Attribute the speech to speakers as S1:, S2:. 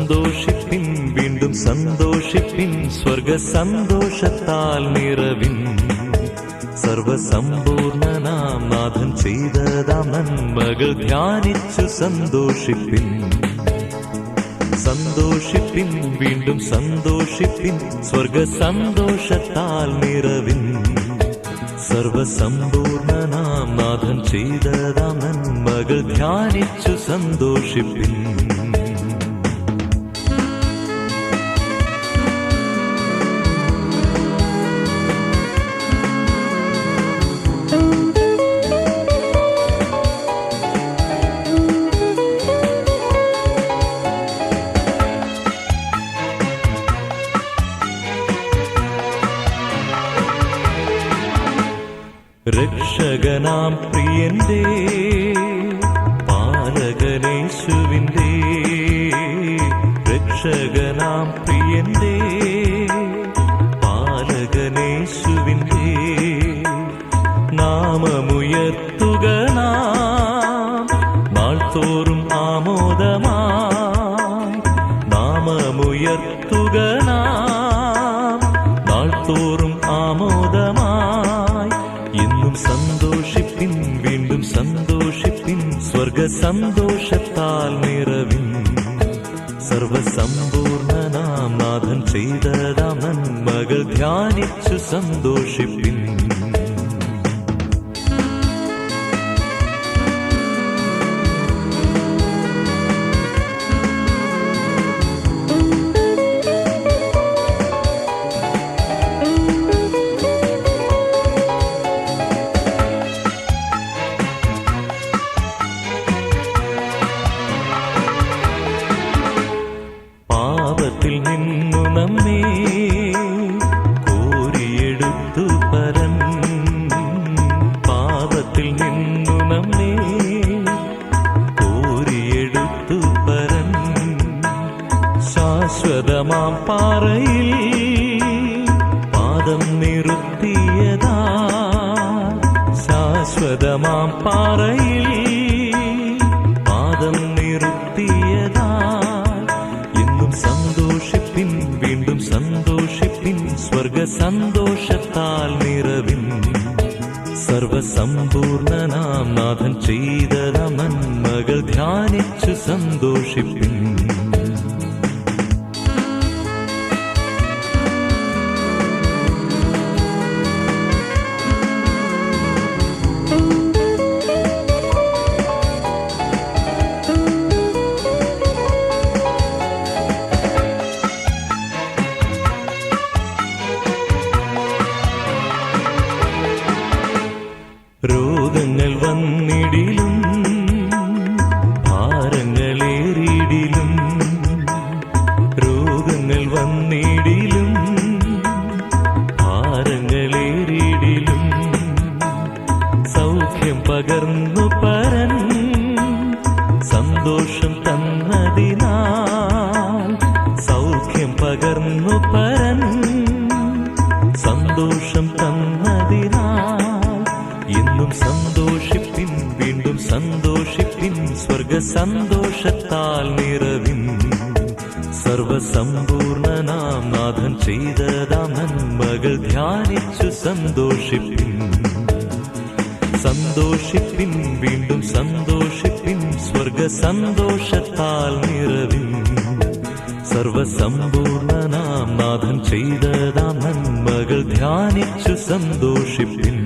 S1: സന്തോഷിപ്പിൻ വീണ്ടും സന്തോഷിപ്പിൻ സ്വർഗ സന്തോഷത്താൽ നിറവിൻ സർവസമ്പൂർണനാം നാഥൻ ചെയ്തതാം നന്മകൾ ധ്യാനിച്ചു സന്തോഷിപ്പിൻ സന്തോഷിപ്പിൻ വീണ്ടും സന്തോഷിപ്പിൻ സ്വർഗ സന്തോഷത്താൽ നിറവിൻ സർവസമ്പൂർണനാം നാഥൻ ചെയ്തതാം നന്മകൾ ധ്യാനിച്ചു സന്തോഷിപ്പിൻ രക്ഷകനാം പ്രിയന്റെ പാലകനേശുവിന്റെ രക്ഷകനാം പ്രിയന്റെ പാലകനേശുവിന്റെ നാമമുയർത്തുക നാം നാൾതോറും ആമോദമായി നാമമുയർത്തുക നാം നാൾതോറും ആമോദമായി എന്നും സന്തോഷിപ്പിൻ വീണ്ടും സന്തോഷിപ്പിൻ സ്വർഗ സന്തോഷത്താൽ നിറവിൻ സർവസമ്പൂർണനാം നാഥൻ ചെയ്തതാം നന്മകൾ ധ്യാനിച്ചു സന്തോഷിപ്പിൻ പാപത്തിൽ നിന്നു നമ്മെ കോരിയെടുത്തു പരൻ പാപത്തിൽ നിന്നു നമ്മെ കോരിയെടുത്തു പരൻ ശാശ്വതമാം പാറയിൽ പാദം നിർത്തിയതാ ശാശ്വതമാം പാറയിൽ പാദം നിർത്തിയതാ സന്തോഷിപ്പിൻ വീണ്ടും സന്തോഷിപ്പിൻ സ്വർഗ സന്തോഷത്താൽ നിറവിൻ സർവസമ്പൂർണനാം നാഥൻ ചെയ്തതാം നന്മകൾ ധ്യാനിച്ചു സന്തോഷിപ്പിൻ രോഗങ്ങൾ വന്നിടിലും ഭാരങ്ങളേറിയിടിലും രോഗങ്ങൾ വന്നിടിലും ഭാരങ്ങളേറിയിടിലും സൗഖ്യം പകർന്നു പരൻ സന്തോഷം തന്നതിനാൽ സൗഖ്യം പകർന്നു പരൻ സന്തോഷം തന്നതിനാൽ എന്നും സന്തോഷിപ്പിൻ വീണ്ടും സന്തോഷിപ്പിൻ സ്വർഗ സന്തോഷത്താൽ നിറവിൻ സർവസമ്പൂർണനാം നാഥൻ ചെയ്തതാം നന്മകൾ ധ്യാനിച്ചു സന്തോഷിപ്പിൻ സന്തോഷിപ്പിൻ വീണ്ടും സന്തോഷിപ്പിൻ സ്വർഗ സന്തോഷത്താൽ നിറവിൻ സർവസമ്പൂർണനാം നാഥൻ ചെയ്തതാം നന്മകൾ ധ്യാനിച്ചു സന്തോഷിപ്പിൻ